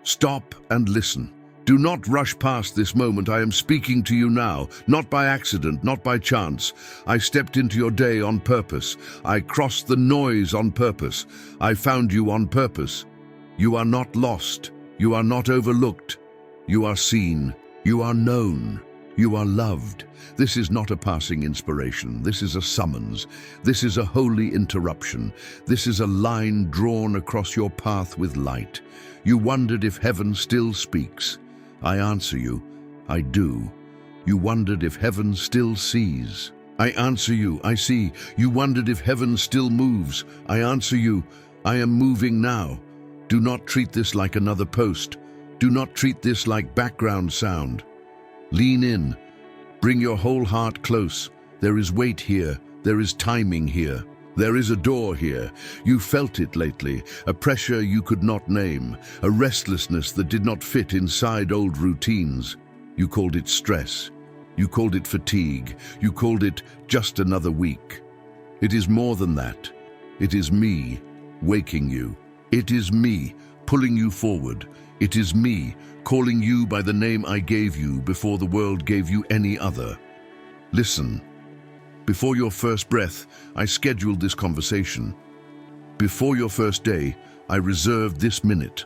Stop and listen. Do not rush past this moment. I am speaking to you now, not by accident, not by chance. I stepped into your day on purpose. I crossed the noise on purpose. I found you on purpose. You are not lost. You are not overlooked. You are seen. You are known. You are loved. This is not a passing inspiration. This is a summons. This is a holy interruption. This is a line drawn across your path with light. You wondered if heaven still speaks. I answer you, I do. You wondered if heaven still sees. I answer you, I see. You wondered if heaven still moves. I answer you, I am moving now. Do not treat this like another post. Do not treat this like background sound. Lean in. Bring your whole heart close. There is weight here. There is timing here. There is a door here. You felt it lately, a pressure you could not name, a restlessness that did not fit inside old routines. You called it stress. You called it fatigue. You called it just another week. It is more than that. It is me waking you. It is me pulling you forward. It is me calling you by the name I gave you before the world gave you any other. Listen. Before your first breath, I scheduled this conversation. Before your first day, I reserved this minute.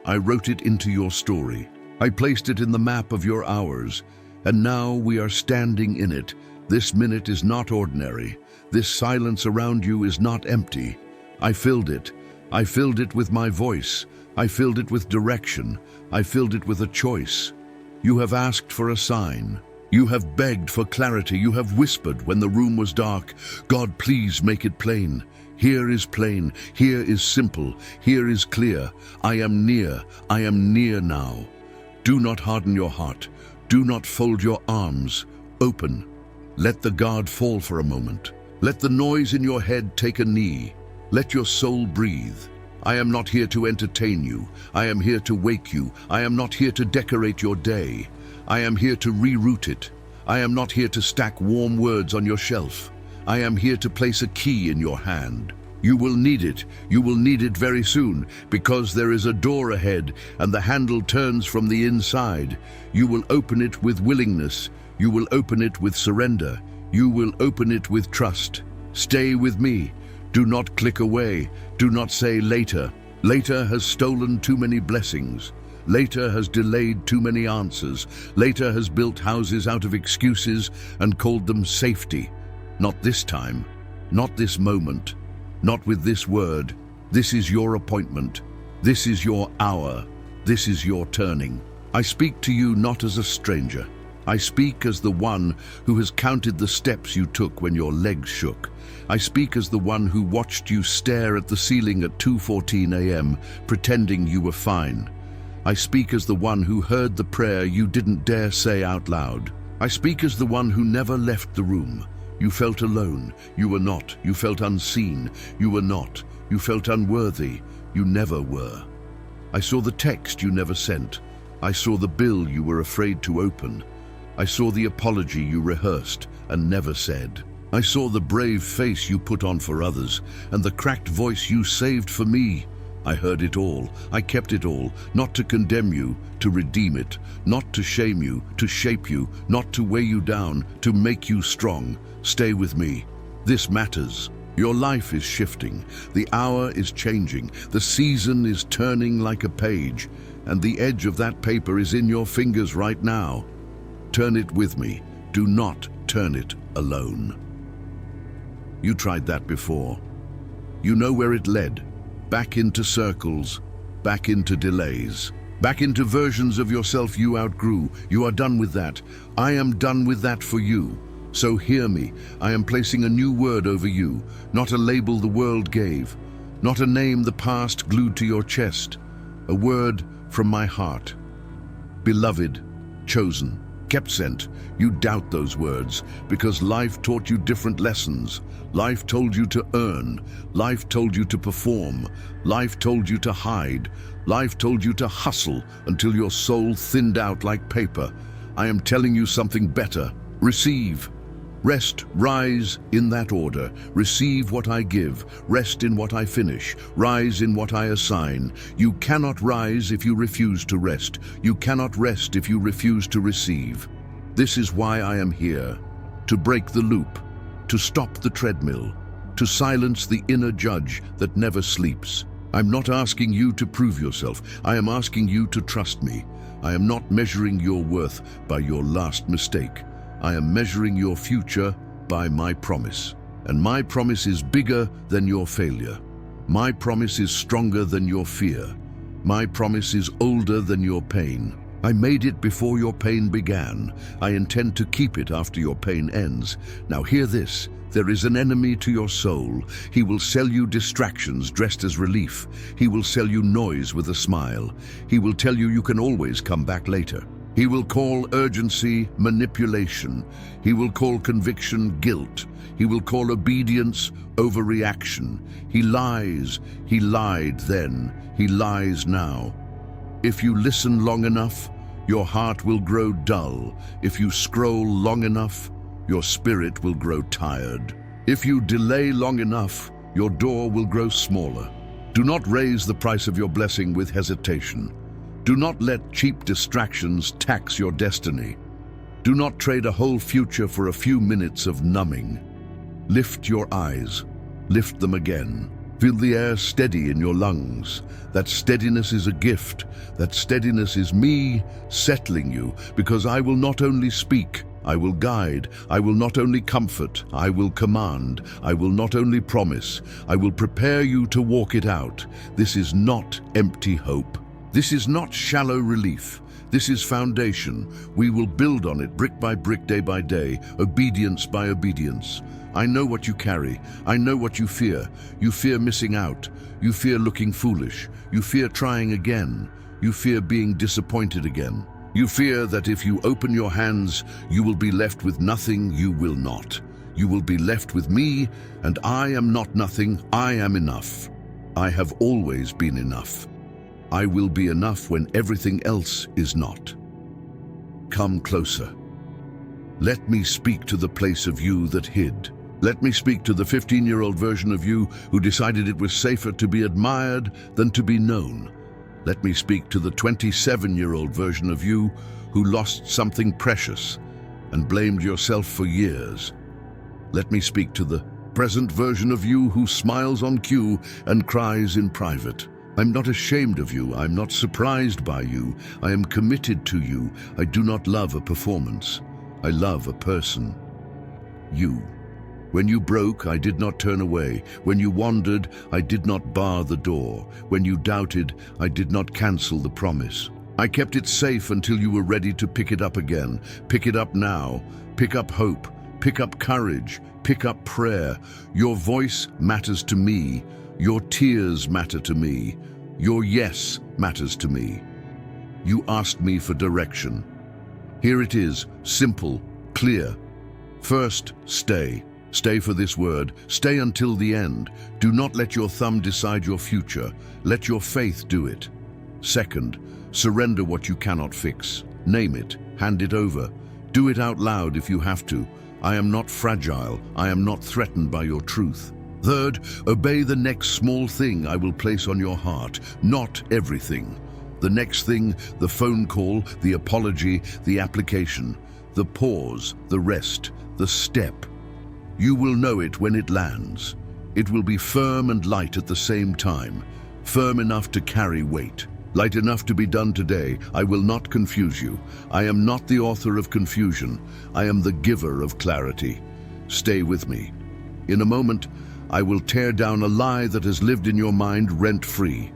I wrote it into your story. I placed it in the map of your hours, and now we are standing in it. This minute is not ordinary. This silence around you is not empty. I filled it. I filled it with my voice. I filled it with direction. I filled it with a choice. You have asked for a sign. You have begged for clarity. You have whispered when the room was dark, God, please make it plain. Here is plain. Here is simple. Here is clear. I am near. I am near now. Do not harden your heart. Do not fold your arms. Open. Let the guard fall for a moment. Let the noise in your head take a knee. Let your soul breathe. I am not here to entertain you. I am here to wake you. I am not here to decorate your day. I am here to reroute it. I am not here to stack warm words on your shelf. I am here to place a key in your hand. You will need it. You will need it very soon, because there is a door ahead and the handle turns from the inside. You will open it with willingness. You will open it with surrender. You will open it with trust. Stay with me. Do not click away. Do not say later. Later has stolen too many blessings. Later has delayed too many answers. Later has built houses out of excuses and called them safety. Not this time. Not this moment. Not with this word. This is your appointment. This is your hour. This is your turning. I speak to you not as a stranger. I speak as the one who has counted the steps you took when your legs shook. I speak as the one who watched you stare at the ceiling at 2:14 a.m., pretending you were fine. I speak as the one who heard the prayer you didn't dare say out loud. I speak as the one who never left the room. You felt alone. You were not. You felt unseen. You were not. You felt unworthy. You never were. I saw the text you never sent. I saw the bill you were afraid to open. I saw the apology you rehearsed and never said. I saw the brave face you put on for others and the cracked voice you saved for me. I heard it all. I kept it all, not to condemn you, to redeem it, not to shame you, to shape you, not to weigh you down, to make you strong. Stay with me. This matters. Your life is shifting. The hour is changing. The season is turning like a page, and the edge of that paper is in your fingers right now. Turn it with me. Do not turn it alone. You tried that before. You know where it led. Back into circles, back into delays, back into versions of yourself you outgrew. You are done with that. I am done with that for you. So hear me. I am placing a new word over you, not a label the world gave, not a name the past glued to your chest. A word from my heart. Beloved, chosen, kept sent. You doubt those words because life taught you different lessons. Life told you to earn. Life told you to perform. Life told you to hide. Life told you to hustle until your soul thinned out like paper. I am telling you something better. Receive. Rest, rise in that order. Receive what I give. Rest in what I finish. Rise in what I assign. You cannot rise if you refuse to rest. You cannot rest if you refuse to receive. This is why I am here. To break the loop. To stop the treadmill. To silence the inner judge that never sleeps. I'm not asking you to prove yourself. I am asking you to trust me. I am not measuring your worth by your last mistake. I am measuring your future by my promise. And my promise is bigger than your failure. My promise is stronger than your fear. My promise is older than your pain. I made it before your pain began. I intend to keep it after your pain ends. Now hear this. There is an enemy to your soul. He will sell you distractions dressed as relief. He will sell you noise with a smile. He will tell you you can always come back later. He will call urgency manipulation. He will call conviction guilt. He will call obedience overreaction. He lies. He lied then. He lies now. If you listen long enough, your heart will grow dull. If you scroll long enough, your spirit will grow tired. If you delay long enough, your door will grow smaller. Do not raise the price of your blessing with hesitation. Do not let cheap distractions tax your destiny. Do not trade a whole future for a few minutes of numbing. Lift your eyes. Lift them again. Feel the air steady in your lungs. That steadiness is a gift. That steadiness is me settling you, because I will not only speak, I will guide. I will not only comfort, I will command. I will not only promise, I will prepare you to walk it out. This is not empty hope. This is not shallow relief. This is foundation. We will build on it brick by brick, day by day, obedience by obedience. I know what you carry. I know what you fear. You fear missing out. You fear looking foolish. You fear trying again. You fear being disappointed again. You fear that if you open your hands, you will be left with nothing. You will not. You will be left with me, and I am not nothing. I am enough. I have always been enough. I will be enough when everything else is not. Come closer. Let me speak to the place of you that hid. Let me speak to the 15-year-old version of you who decided it was safer to be admired than to be known. Let me speak to the 27-year-old version of you who lost something precious and blamed yourself for years. Let me speak to the present version of you who smiles on cue and cries in private. I'm not ashamed of you. I'm not surprised by you. I am committed to you. I do not love a performance. I love a person. You. When you broke, I did not turn away. When you wandered, I did not bar the door. When you doubted, I did not cancel the promise. I kept it safe until you were ready to pick it up again. Pick it up now. Pick up hope. Pick up courage. Pick up prayer. Your voice matters to me. Your tears matter to me. Your yes matters to me. You asked me for direction. Here it is, simple, clear. First, stay. Stay for this word. Stay until the end. Do not let your thumb decide your future. Let your faith do it. Second, surrender what you cannot fix. Name it. Hand it over. Do it out loud if you have to. I am not fragile. I am not threatened by your truth. Third, obey the next small thing I will place on your heart. Not everything. The next thing, the phone call, the apology, the application, the pause, the rest, the step. You will know it when it lands. It will be firm and light at the same time, firm enough to carry weight, light enough to be done today. I will not confuse you. I am not the author of confusion. I am the giver of clarity. Stay with me. In a moment, I will tear down a lie that has lived in your mind rent-free.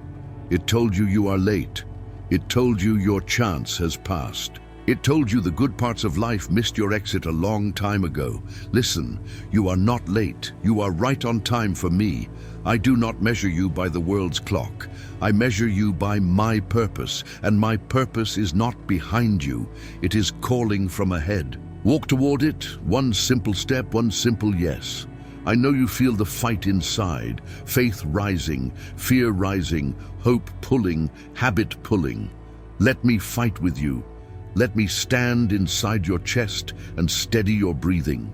It told you you are late. It told you your chance has passed. It told you the good parts of life missed your exit a long time ago. Listen, you are not late. You are right on time for me. I do not measure you by the world's clock. I measure you by my purpose, and my purpose is not behind you. It is calling from ahead. Walk toward it, one simple step, one simple yes. I know you feel the fight inside, faith rising, fear rising, hope pulling, habit pulling. Let me fight with you. Let me stand inside your chest and steady your breathing.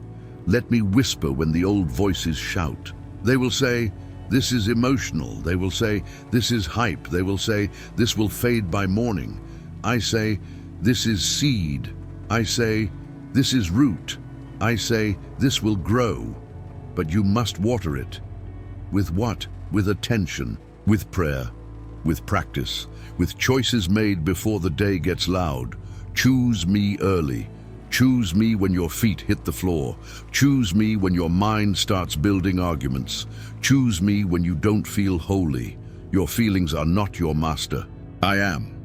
Let me whisper when the old voices shout. They will say, this is emotional. They will say, this is hype. They will say, this will fade by morning. I say, this is seed. I say, this is root. I say, this will grow. But you must water it. With what? With attention, with prayer, with practice, with choices made before the day gets loud. Choose me early. Choose me when your feet hit the floor. Choose me when your mind starts building arguments. Choose me when you don't feel holy. Your feelings are not your master. I am.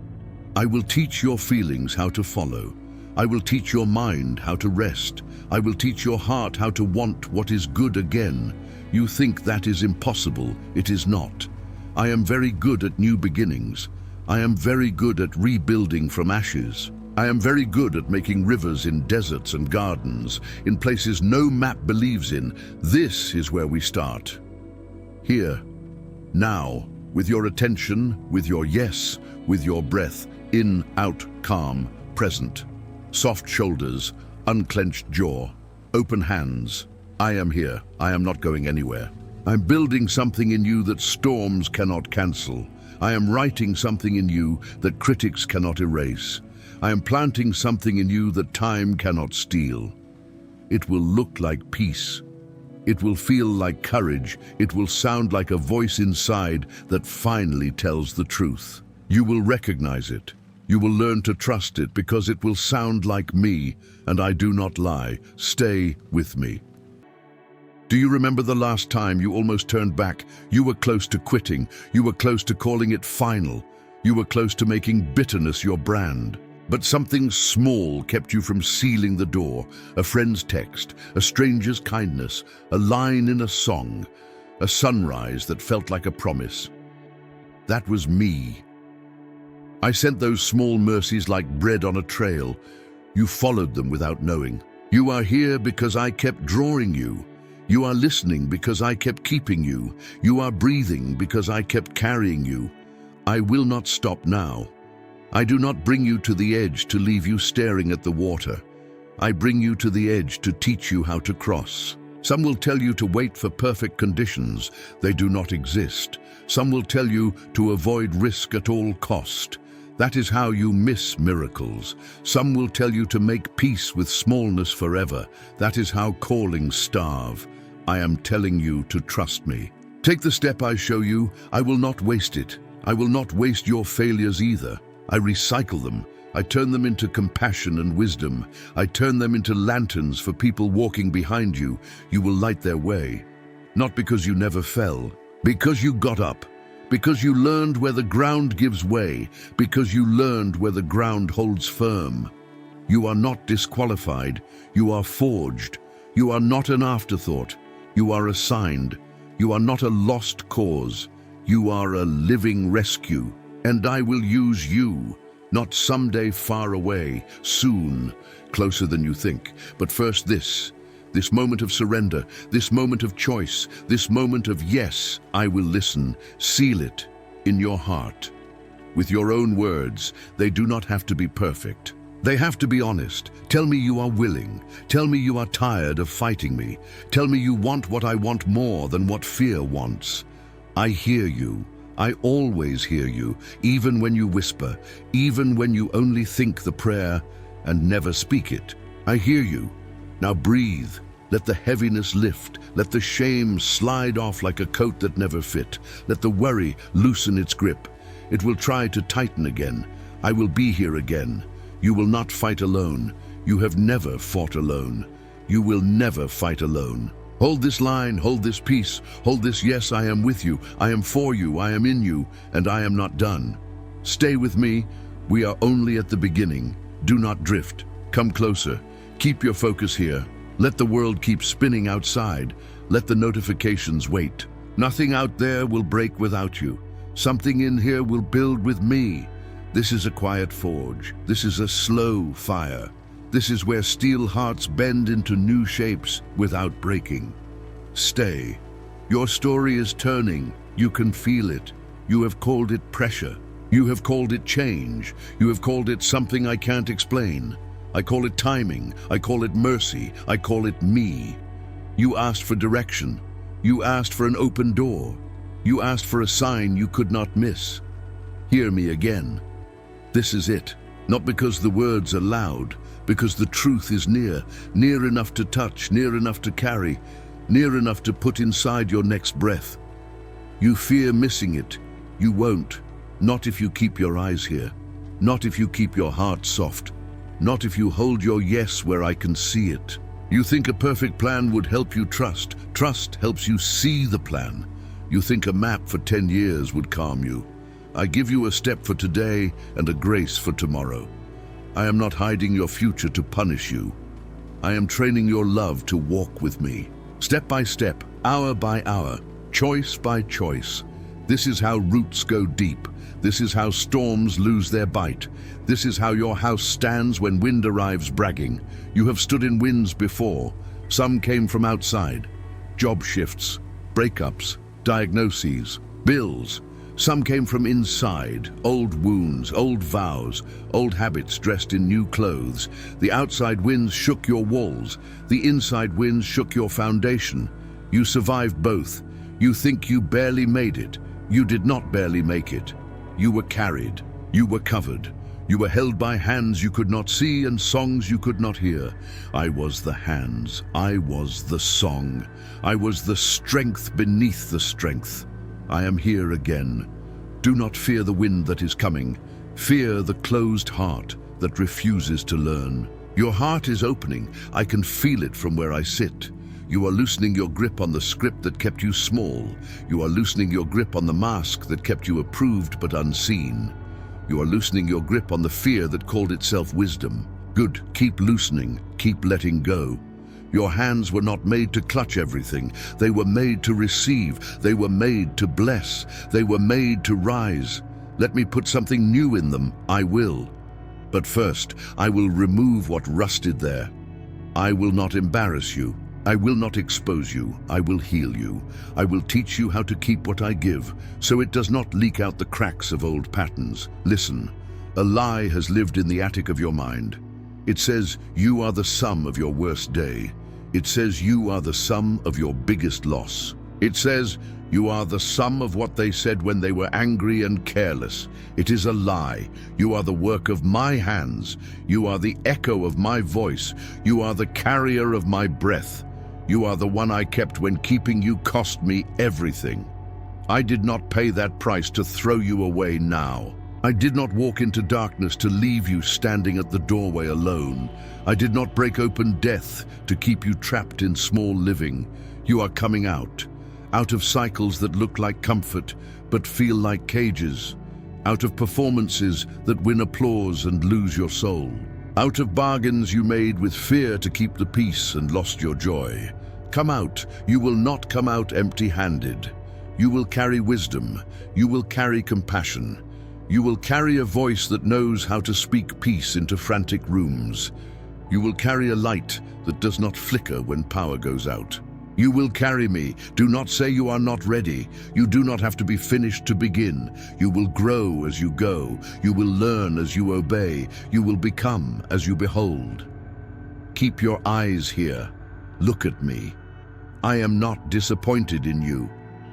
I will teach your feelings how to follow. I will teach your mind how to rest. I will teach your heart how to want what is good again. You think that is impossible. It is not. I am very good at new beginnings. I am very good at rebuilding from ashes. I am very good at making rivers in deserts and gardens, in places no map believes in. This is where we start. Here, now, with your attention, with your yes, with your breath, in, out, calm, present. Soft shoulders, unclenched jaw, open hands. I am here. I am not going anywhere. I'm building something in you that storms cannot cancel. I am writing something in you that critics cannot erase. I am planting something in you that time cannot steal. It will look like peace. It will feel like courage. It will sound like a voice inside that finally tells the truth. You will recognize it. You will learn to trust it because it will sound like me, and I do not lie. Stay with me. Do you remember the last time you almost turned back? You were close to quitting. You were close to calling it final. You were close to making bitterness your brand. But something small kept you from sealing the door. A friend's text, a stranger's kindness, a line in a song, a sunrise that felt like a promise. That was me. I sent those small mercies like bread on a trail. You followed them without knowing. You are here because I kept drawing you. You are listening because I kept keeping you. You are breathing because I kept carrying you. I will not stop now. I do not bring you to the edge to leave you staring at the water. I bring you to the edge to teach you how to cross. Some will tell you to wait for perfect conditions. They do not exist. Some will tell you to avoid risk at all cost. That is how you miss miracles. Some will tell you to make peace with smallness forever. That is how callings starve. I am telling you to trust me. Take the step I show you. I will not waste it. I will not waste your failures either. I recycle them. I turn them into compassion and wisdom. I turn them into lanterns for people walking behind you. You will light their way. Not because you never fell, because you got up. Because you learned where the ground gives way. Because you learned where the ground holds firm. You are not disqualified. You are forged. You are not an afterthought. You are assigned. You are not a lost cause. You are a living rescue. And I will use you, not someday far away, soon, closer than you think. But first this moment of surrender, this moment of choice, this moment of yes, I will listen. Seal it in your heart. With your own words, they do not have to be perfect. They have to be honest. Tell me you are willing. Tell me you are tired of fighting me. Tell me you want what I want more than what fear wants. I hear you. I always hear you, even when you whisper, even when you only think the prayer and never speak it. I hear you. Now breathe. Let the heaviness lift. Let the shame slide off like a coat that never fit. Let the worry loosen its grip. It will try to tighten again. I will be here again. You will not fight alone. You have never fought alone. You will never fight alone. Hold this line, hold this peace, hold this yes, I am with you, I am for you, I am in you, and I am not done. Stay with me. We are only at the beginning. Do not drift. Come closer. Keep your focus here. Let the world keep spinning outside. Let the notifications wait. Nothing out there will break without you. Something in here will build with me. This is a quiet forge. This is a slow fire. This is where steel hearts bend into new shapes without breaking. Stay. Your story is turning. You can feel it. You have called it pressure. You have called it change. You have called it something I can't explain. I call it timing. I call it mercy. I call it me. You asked for direction. You asked for an open door. You asked for a sign you could not miss. Hear me again. This is it. Not because the words are loud, because the truth is near enough to touch, near enough to carry, near enough to put inside your next breath. You fear missing it. You won't. Not if you keep your eyes here. Not if you keep your heart soft. Not if you hold your yes where I can see it. You think a perfect plan would help you trust. Trust helps you see the plan. You think a map for 10 years would calm you. I give you a step for today and a grace for tomorrow. I am not hiding your future to punish you. I am training your love to walk with me. Step by step, hour by hour, choice by choice. This is how roots go deep. This is how storms lose their bite. This is how your house stands when wind arrives bragging. You have stood in winds before. Some came from outside. Job shifts, breakups, diagnoses, bills. Some came from inside, old wounds, old vows, old habits dressed in new clothes. The outside winds shook your walls. The inside winds shook your foundation. You survived both. You think you barely made it. You did not barely make it. You were carried. You were covered. You were held by hands you could not see and songs you could not hear. I was the hands. I was the song. I was the strength beneath the strength. I am here again. Do not fear the wind that is coming. Fear the closed heart that refuses to learn. Your heart is opening. I can feel it from where I sit. You are loosening your grip on the script that kept you small. You are loosening your grip on the mask that kept you approved but unseen. You are loosening your grip on the fear that called itself wisdom. Good, keep loosening, keep letting go. Your hands were not made to clutch everything. They were made to receive. They were made to bless. They were made to rise. Let me put something new in them. I will. But first, I will remove what rusted there. I will not embarrass you. I will not expose you. I will heal you. I will teach you how to keep what I give, so it does not leak out the cracks of old patterns. Listen, a lie has lived in the attic of your mind. It says you are the sum of your worst day. It says you are the sum of your biggest loss. It says you are the sum of what they said when they were angry and careless. It is a lie. You are the work of my hands. You are the echo of my voice. You are the carrier of my breath. You are the one I kept when keeping you cost me everything. I did not pay that price to throw you away now. I did not walk into darkness to leave you standing at the doorway alone. I did not break open death to keep you trapped in small living. You are coming out of cycles that look like comfort but feel like cages, out of performances that win applause and lose your soul, out of bargains you made with fear to keep the peace and lost your joy. Come out. You will not come out empty-handed. You will carry wisdom. You will carry compassion. You will carry a voice that knows how to speak peace into frantic rooms. You will carry a light that does not flicker when power goes out. You will carry me. Do not say you are not ready. You do not have to be finished to begin. You will grow as you go. You will learn as you obey. You will become as you behold. Keep your eyes here. Look at me. I am not disappointed in you.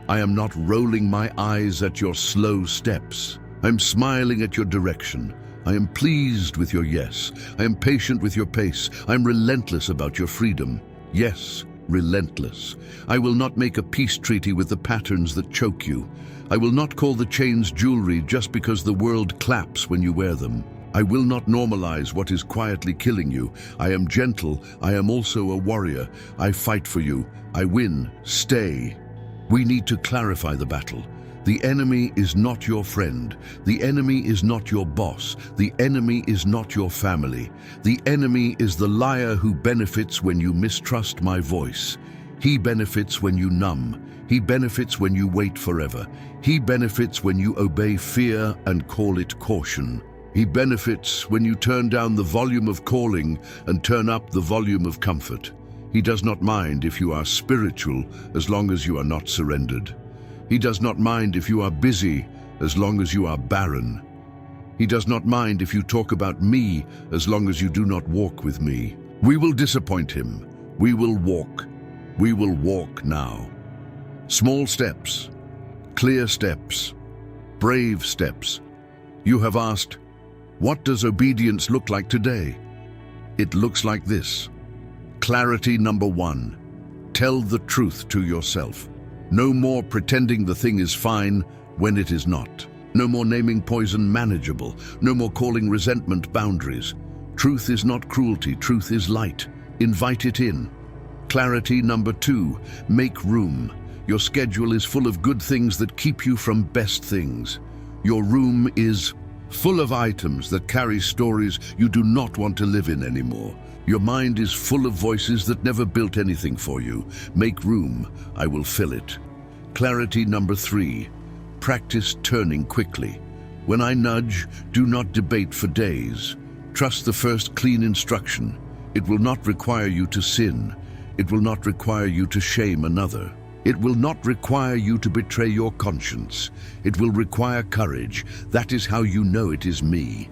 I am not rolling my eyes at your slow steps. I am smiling at your direction. I am pleased with your yes. I am patient with your pace. I am relentless about your freedom. Yes, relentless. I will not make a peace treaty with the patterns that choke you. I will not call the chains jewelry just because the world claps when you wear them. I will not normalize what is quietly killing you. I am gentle. I am also a warrior. I fight for you. I win. Stay. We need to clarify the battle. The enemy is not your friend. The enemy is not your boss. The enemy is not your family. The enemy is the liar who benefits when you mistrust my voice. He benefits when you numb. He benefits when you wait forever. He benefits when you obey fear and call it caution. He benefits when you turn down the volume of calling and turn up the volume of comfort. He does not mind if you are spiritual as long as you are not surrendered. He does not mind if you are busy as long as you are barren. He does not mind if you talk about me as long as you do not walk with me. We will disappoint him. We will walk. We will walk now. Small steps, clear steps, brave steps. You have asked, what does obedience look like today? It looks like this. Clarity number 1. Tell the truth to yourself. No more pretending the thing is fine when it is not. No more naming poison manageable. No more calling resentment boundaries. Truth is not cruelty, truth is light. Invite it in. Clarity number 2. Make room. Your schedule is full of good things that keep you from best things. Your room is full of items that carry stories you do not want to live in anymore. Your mind is full of voices that never built anything for you. Make room, I will fill it. Clarity number 3. Practice turning quickly. When I nudge, do not debate for days. Trust the first clean instruction. It will not require you to sin. It will not require you to shame another. It will not require you to betray your conscience. It will require courage. That is how you know it is me.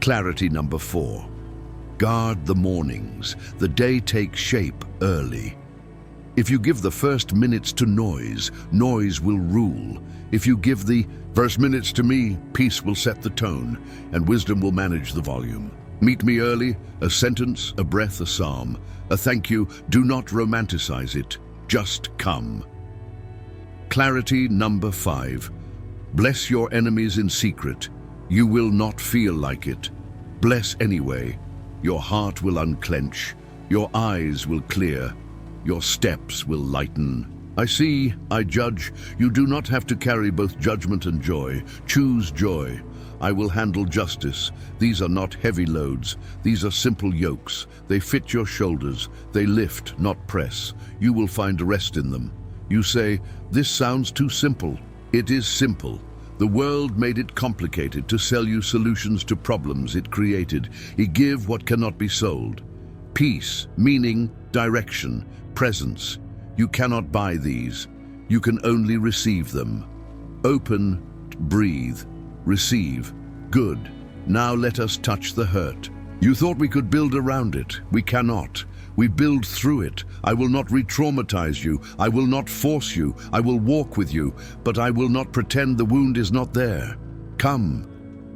Clarity number 4. Guard the mornings. The day takes shape early. If you give the first minutes to noise, noise will rule. If you give the first minutes to me, peace will set the tone, and wisdom will manage the volume. Meet me early, a sentence, a breath, a psalm, a thank you. Do not romanticize it. Just come. Clarity number 5. Bless your enemies in secret. You will not feel like it. Bless anyway. Your heart will unclench. Your eyes will clear. Your steps will lighten. I see, I judge. You do not have to carry both judgment and joy. Choose joy. I will handle justice. These are not heavy loads. These are simple yokes. They fit your shoulders. They lift, not press. You will find rest in them. You say, this sounds too simple. It is simple. The world made it complicated to sell you solutions to problems it created. It give what cannot be sold. Peace, meaning, direction, presence. You cannot buy these. You can only receive them. Open, breathe, receive. Good. Now let us touch the hurt. You thought we could build around it. We cannot. We build through it. I will not re-traumatize you. I will not force you. I will walk with you, but I will not pretend the wound is not there. Come.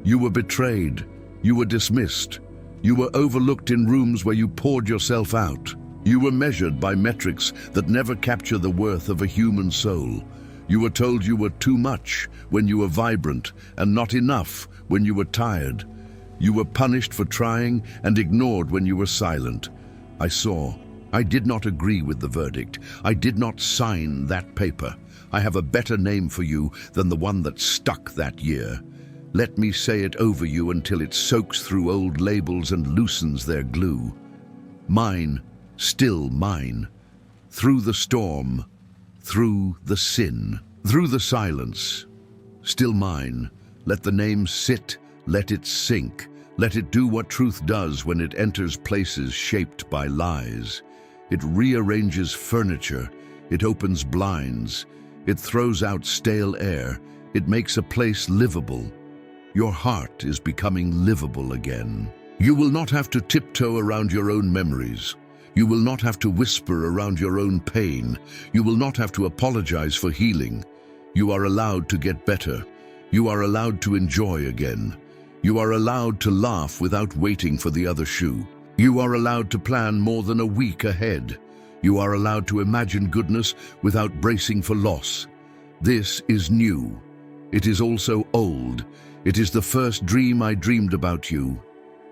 You were betrayed. You were dismissed. You were overlooked in rooms where you poured yourself out. You were measured by metrics that never capture the worth of a human soul. You were told you were too much when you were vibrant and not enough when you were tired. You were punished for trying and ignored when you were silent. I saw. I did not agree with the verdict. I did not sign that paper. I have a better name for you than the one that stuck that year. Let me say it over you until it soaks through old labels and loosens their glue. Mine, still mine. Through the storm, through the sin, through the silence, still mine. Let the name sit, let it sink. Let it do what truth does when it enters places shaped by lies. It rearranges furniture. It opens blinds. It throws out stale air. It makes a place livable. Your heart is becoming livable again. You will not have to tiptoe around your own memories. You will not have to whisper around your own pain. You will not have to apologize for healing. You are allowed to get better. You are allowed to enjoy again. You are allowed to laugh without waiting for the other shoe. You are allowed to plan more than a week ahead. You are allowed to imagine goodness without bracing for loss. This is new. It is also old. It is the first dream I dreamed about you.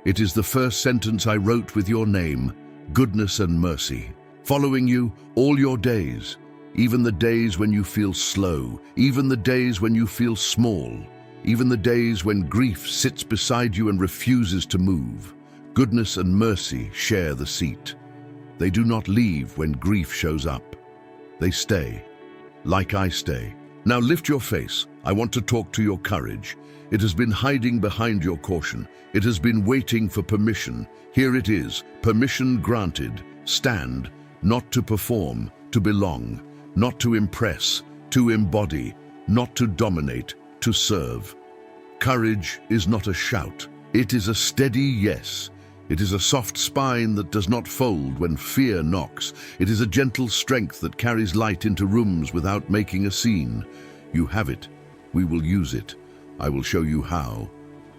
It is the first sentence I wrote with your name, goodness and mercy. Following you all your days, even the days when you feel slow, even the days when you feel small, even the days when grief sits beside you and refuses to move. Goodness and mercy share the seat. They do not leave when grief shows up. They stay, like I stay. Now lift your face. I want to talk to your courage. It has been hiding behind your caution. It has been waiting for permission. Here it is, permission granted. Stand, not to perform, to belong, not to impress, to embody, not to dominate, to serve. Courage is not a shout. It is a steady yes. It is a soft spine that does not fold when fear knocks. It is a gentle strength that carries light into rooms without making a scene. You have it. We will use it. I will show you how.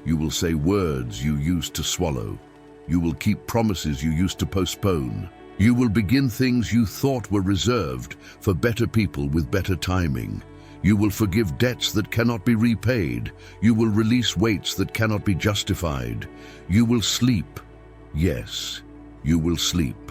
You will say words you used to swallow. You will keep promises you used to postpone. You will begin things you thought were reserved for better people with better timing. You will forgive debts that cannot be repaid. You will release weights that cannot be justified. You will sleep. Yes, you will sleep.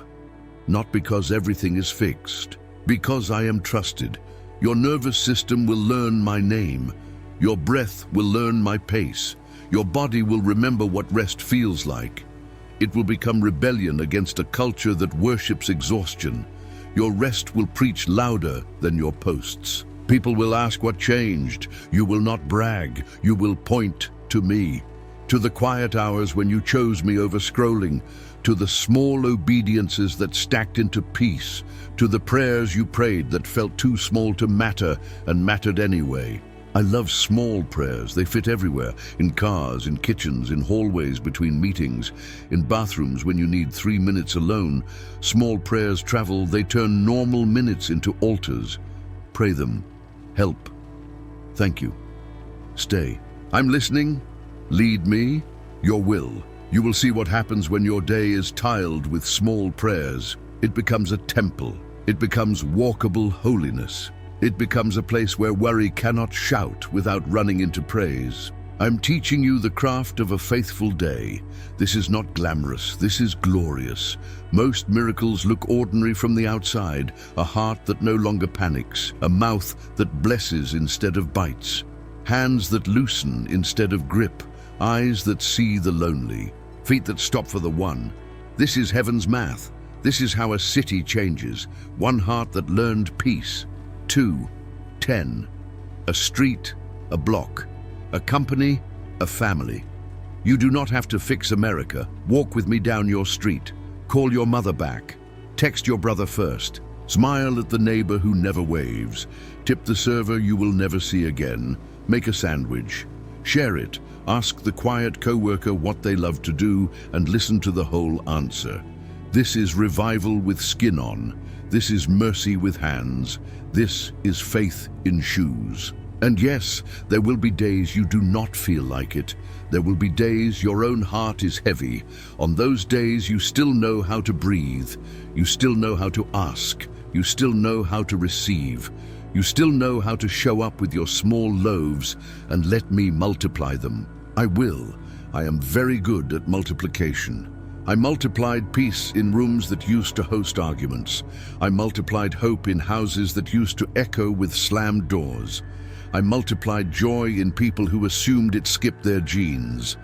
Not because everything is fixed, because I am trusted. Your nervous system will learn my name. Your breath will learn my pace. Your body will remember what rest feels like. It will become rebellion against a culture that worships exhaustion. Your rest will preach louder than your posts. People will ask what changed. You will not brag. You will point to me. To the quiet hours when you chose me over scrolling. To the small obediences that stacked into peace. To the prayers you prayed that felt too small to matter and mattered anyway. I love small prayers. They fit everywhere. In cars, in kitchens, in hallways between meetings, in bathrooms when you need 3 minutes alone. Small prayers travel. They turn normal minutes into altars. Pray them. Help. Thank you. Stay. I'm listening. Lead me. Your will. You will see what happens when your day is tiled with small prayers. It becomes a temple. It becomes walkable holiness. It becomes a place where worry cannot shout without running into praise. I'm teaching you the craft of a faithful day. This is not glamorous, this is glorious. Most miracles look ordinary from the outside, a heart that no longer panics, a mouth that blesses instead of bites, hands that loosen instead of grip, eyes that see the lonely, feet that stop for the one. This is heaven's math. This is how a city changes. One heart that learned peace. 2, 10, a street, a block, a company, a family. You do not have to fix America. Walk with me down your street. Call your mother back. Text your brother first. Smile at the neighbor who never waves. Tip the server you will never see again. Make a sandwich. Share it. Ask the quiet coworker what they love to do and listen to the whole answer. This is revival with skin on. This is mercy with hands. This is faith in shoes. And yes, there will be days you do not feel like it. There will be days your own heart is heavy. On those days you still know how to breathe. You still know how to ask. You still know how to receive. You still know how to show up with your small loaves and let me multiply them. I will. I am very good at multiplication. I multiplied peace in rooms that used to host arguments. I multiplied hope in houses that used to echo with slammed doors. I multiplied joy in people who assumed it skipped their genes.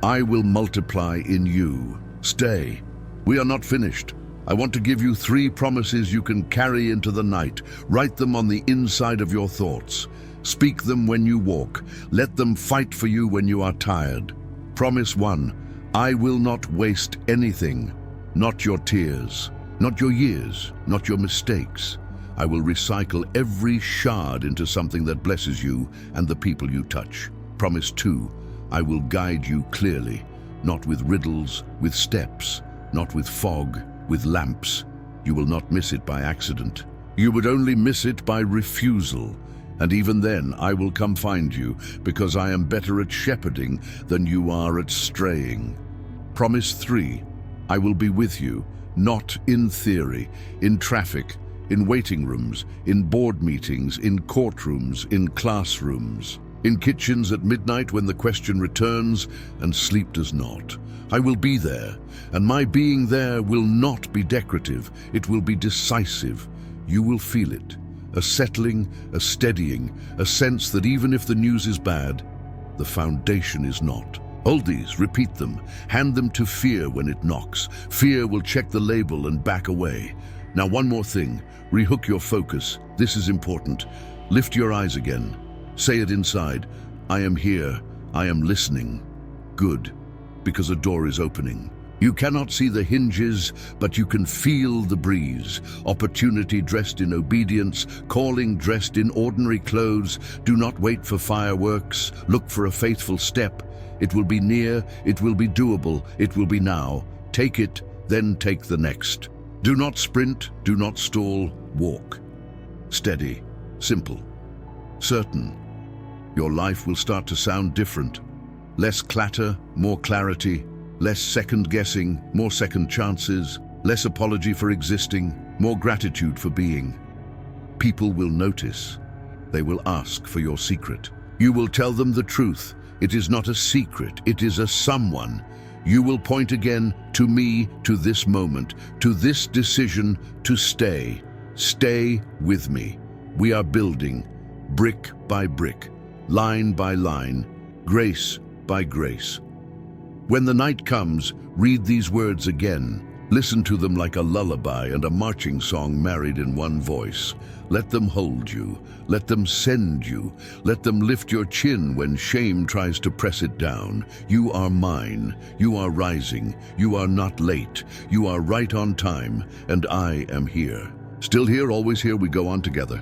I will multiply in you. Stay. We are not finished. I want to give you 3 promises you can carry into the night. Write them on the inside of your thoughts. Speak them when you walk. Let them fight for you when you are tired. Promise 1. I will not waste anything, not your tears, not your years, not your mistakes. I will recycle every shard into something that blesses you and the people you touch. Promise 2, I will guide you clearly, not with riddles, with steps, not with fog, with lamps. You will not miss it by accident. You would only miss it by refusal. And even then, I will come find you, because I am better at shepherding than you are at straying. Promise 3, I will be with you, not in theory, in traffic, in waiting rooms, in board meetings, in courtrooms, in classrooms, in kitchens at midnight when the question returns and sleep does not. I will be there, and my being there will not be decorative, it will be decisive. You will feel it, a settling, a steadying, a sense that even if the news is bad, the foundation is not. Hold these, repeat them, hand them to fear when it knocks. Fear will check the label and back away. Now one more thing, rehook your focus. This is important. Lift your eyes again. Say it inside. I am here, I am listening. Good, because a door is opening. You cannot see the hinges, but you can feel the breeze. Opportunity dressed in obedience, calling dressed in ordinary clothes. Do not wait for fireworks, look for a faithful step. It will be near, it will be doable, it will be now. Take it, then take the next. Do not sprint, do not stall, walk. Steady, simple, certain. Your life will start to sound different. Less clatter, more clarity. Less second guessing, more second chances. Less apology for existing, more gratitude for being. People will notice. They will ask for your secret. You will tell them the truth. It is not a secret, it is a someone. You will point again to me, to this moment, to this decision to stay. Stay with me. We are building, brick by brick, line by line, grace by grace. When the night comes, read these words again. Listen to them like a lullaby and a marching song married in one voice. Let them hold you. Let them send you. Let them lift your chin when shame tries to press it down. You are mine. You are rising. You are not late. You are right on time, and I am here. Still here, always here, we go on together.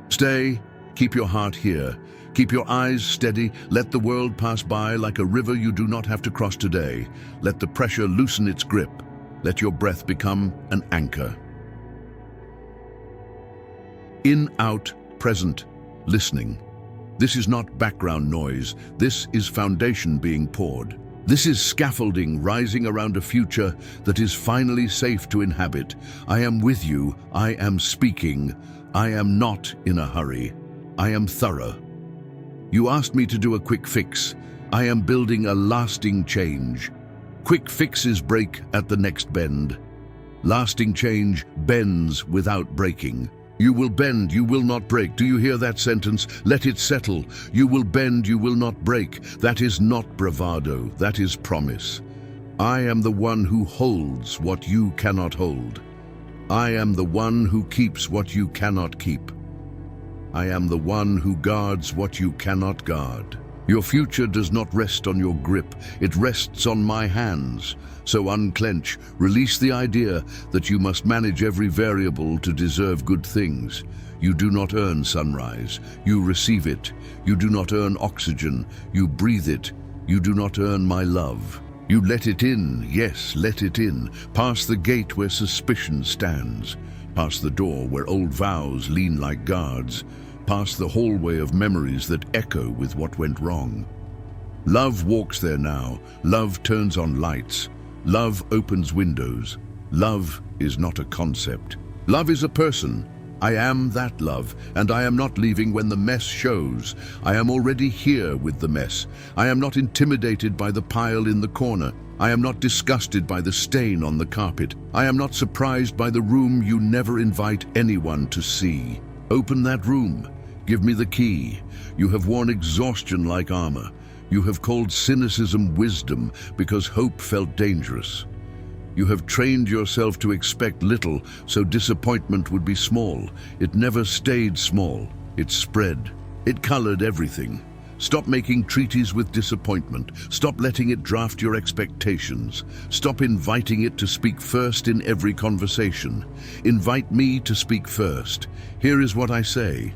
Stay. Keep your heart here. Keep your eyes steady. Let the world pass by like a river you do not have to cross today. Let the pressure loosen its grip. Let your breath become an anchor. In, out, present, listening. This is not background noise. This is foundation being poured. This is scaffolding rising around a future that is finally safe to inhabit. I am with you. I am speaking. I am not in a hurry. I am thorough. You asked me to do a quick fix. I am building a lasting change. Quick fixes break at the next bend. Lasting change bends without breaking. You will bend, you will not break. Do you hear that sentence? Let it settle. You will bend, you will not break. That is not bravado, that is promise. I am the one who holds what you cannot hold. I am the one who keeps what you cannot keep. I am the one who guards what you cannot guard. Your future does not rest on your grip, it rests on my hands. So unclench, release the idea that you must manage every variable to deserve good things. You do not earn sunrise, you receive it. You do not earn oxygen, you breathe it. You do not earn my love. You let it in, yes, let it in. Past the gate where suspicion stands. Past the door where old vows lean like guards. Past the hallway of memories that echo with what went wrong. Love walks there now. Love turns on lights. Love opens windows. Love is not a concept. Love is a person. I am that love, and I am not leaving when the mess shows. I am already here with the mess. I am not intimidated by the pile in the corner. I am not disgusted by the stain on the carpet. I am not surprised by the room you never invite anyone to see. Open that room. Give me the key. You have worn exhaustion like armor. You have called cynicism wisdom because hope felt dangerous. You have trained yourself to expect little so disappointment would be small. It never stayed small. It spread. It colored everything. Stop making treaties with disappointment. Stop letting it draft your expectations. Stop inviting it to speak first in every conversation. Invite me to speak first. Here is what I say.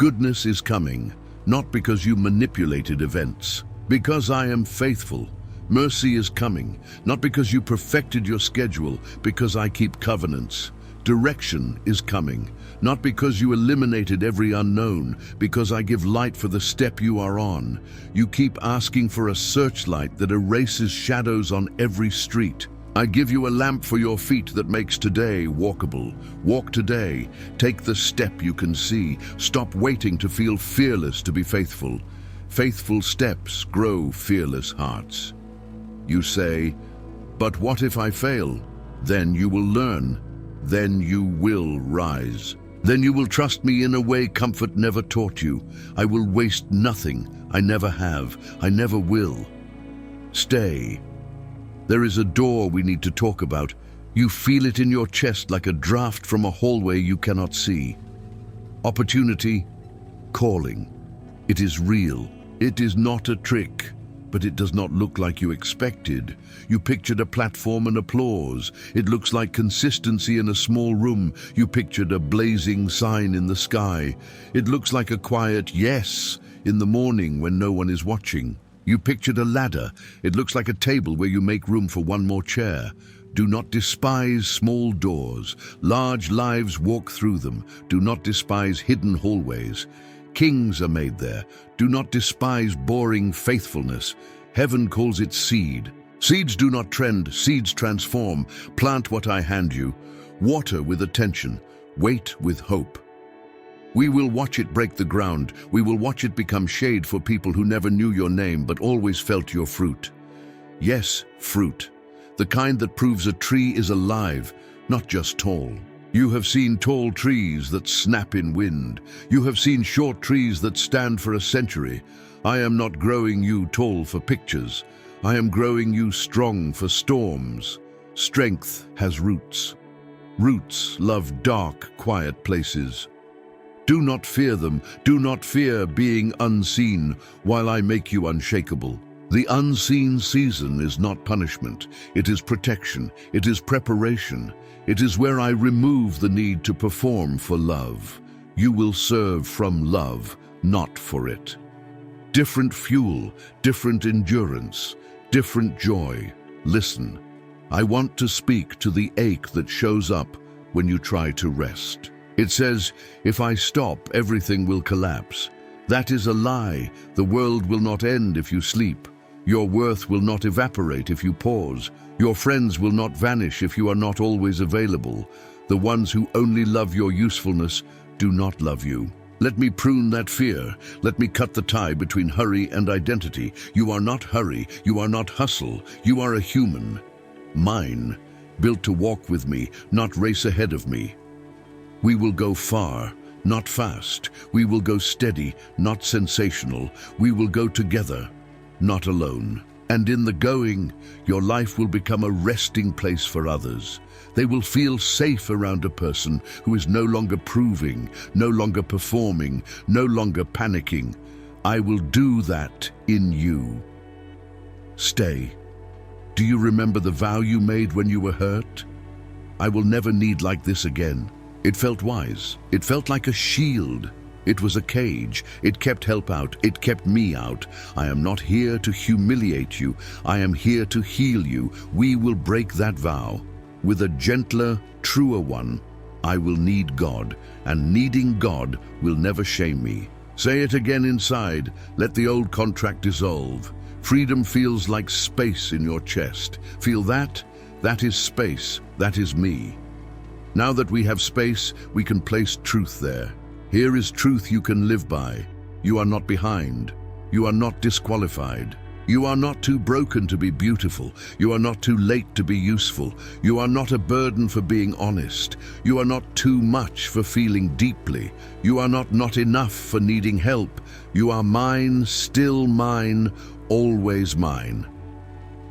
Goodness is coming, not because you manipulated events, because I am faithful. Mercy is coming, not because you perfected your schedule, because I keep covenants. Direction is coming, not because you eliminated every unknown, because I give light for the step you are on. You keep asking for a searchlight that erases shadows on every street. I give you a lamp for your feet that makes today walkable. Walk today. Take the step you can see. Stop waiting to feel fearless to be faithful. Faithful steps grow fearless hearts. You say, but what if I fail? Then you will learn. Then you will rise. Then you will trust me in a way comfort never taught you. I will waste nothing. I never have. I never will. Stay. There is a door we need to talk about. You feel it in your chest like a draft from a hallway you cannot see. Opportunity, calling. It is real. It is not a trick, but it does not look like you expected. You pictured a platform and applause. It looks like consistency in a small room. You pictured a blazing sign in the sky. It looks like a quiet yes in the morning when no one is watching. You pictured a ladder. It looks like a table where you make room for one more chair. Do not despise small doors. Large lives walk through them. Do not despise hidden hallways. Kings are made there. Do not despise boring faithfulness. Heaven calls it seed. Seeds do not trend, seeds transform. Plant what I hand you. Water with attention. Wait with hope. We will watch it break the ground. We will watch it become shade for people who never knew your name but always felt your fruit. Yes, fruit. The kind that proves a tree is alive, not just tall. You have seen tall trees that snap in wind. You have seen short trees that stand for a century. I am not growing you tall for pictures. I am growing you strong for storms. Strength has roots. Roots love dark, quiet places. Do not fear them. Do not fear being unseen while I make you unshakable. The unseen season is not punishment. It is protection. It is preparation. It is where I remove the need to perform for love. You will serve from love, not for it. Different fuel, different endurance, different joy. Listen, I want to speak to the ache that shows up when you try to rest. It says, if I stop, everything will collapse. That is a lie. The world will not end if you sleep. Your worth will not evaporate if you pause. Your friends will not vanish if you are not always available. The ones who only love your usefulness do not love you. Let me prune that fear. Let me cut the tie between hurry and identity. You are not hurry. You are not hustle. You are a human. Mine, built to walk with me, not race ahead of me. We will go far, not fast. We will go steady, not sensational. We will go together, not alone. And in the going, your life will become a resting place for others. They will feel safe around a person who is no longer proving, no longer performing, no longer panicking. I will do that in you. Stay. Do you remember the vow you made when you were hurt? I will never need like this again. It felt wise. It felt like a shield. It was a cage. It kept help out. It kept me out. I am not here to humiliate you. I am here to heal you. We will break that vow. With a gentler, truer one, I will need God, and needing God will never shame me. Say it again inside. Let the old contract dissolve. Freedom feels like space in your chest. Feel that? That is space. That is me. Now that we have space, we can place truth there. Here is truth you can live by. You are not behind. You are not disqualified. You are not too broken to be beautiful. You are not too late to be useful. You are not a burden for being honest. You are not too much for feeling deeply. You are not enough for needing help. You are mine, still mine, always mine.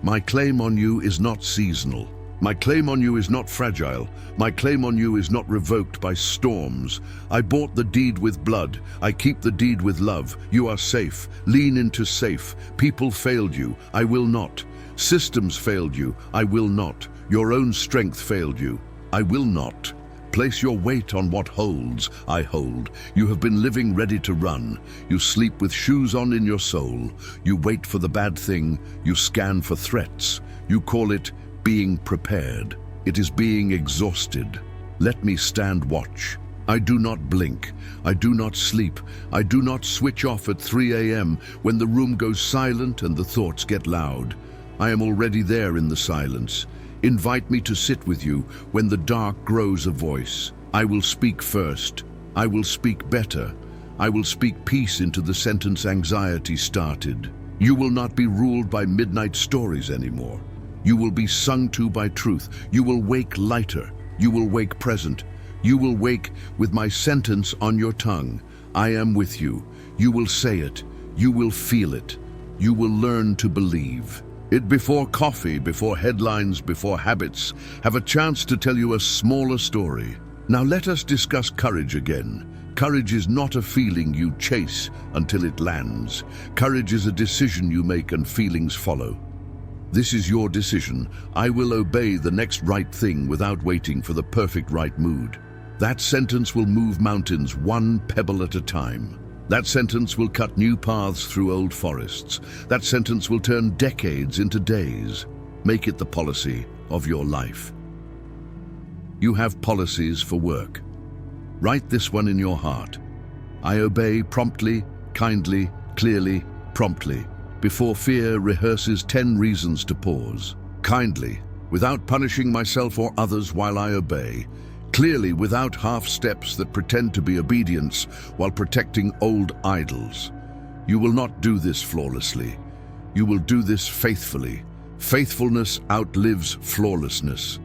My claim on you is not seasonal. My claim on you is not fragile. My claim on you is not revoked by storms. I bought the deed with blood. I keep the deed with love. You are safe. Lean into safe. People failed you. I will not. Systems failed you. I will not. Your own strength failed you. I will not. Place your weight on what holds. I hold. You have been living ready to run. You sleep with shoes on in your soul. You wait for the bad thing. You scan for threats. You call it being prepared. It is being exhausted. Let me stand watch. I do not blink. I do not sleep. I do not switch off at 3 a.m. when the room goes silent and the thoughts get loud. I am already there in the silence. Invite me to sit with you when the dark grows a voice. I will speak first. I will speak better. I will speak peace into the sentence anxiety started. You will not be ruled by midnight stories anymore. You will be sung to by truth. You will wake lighter. You will wake present. You will wake with my sentence on your tongue. I am with you. You will say it. You will feel it. You will learn to believe. It before coffee, before headlines, before habits. Have a chance to tell you a smaller story. Now let us discuss courage again. Courage is not a feeling you chase until it lands. Courage is a decision you make and feelings follow. This is your decision. I will obey the next right thing without waiting for the perfect right mood. That sentence will move mountains one pebble at a time. That sentence will cut new paths through old forests. That sentence will turn decades into days. Make it the policy of your life. You have policies for work. Write this one in your heart. I obey promptly, kindly, clearly, promptly. Before fear rehearses 10 reasons to pause. Kindly, without punishing myself or others while I obey. Clearly, without half steps that pretend to be obedience while protecting old idols. You will not do this flawlessly. You will do this faithfully. Faithfulness outlives flawlessness.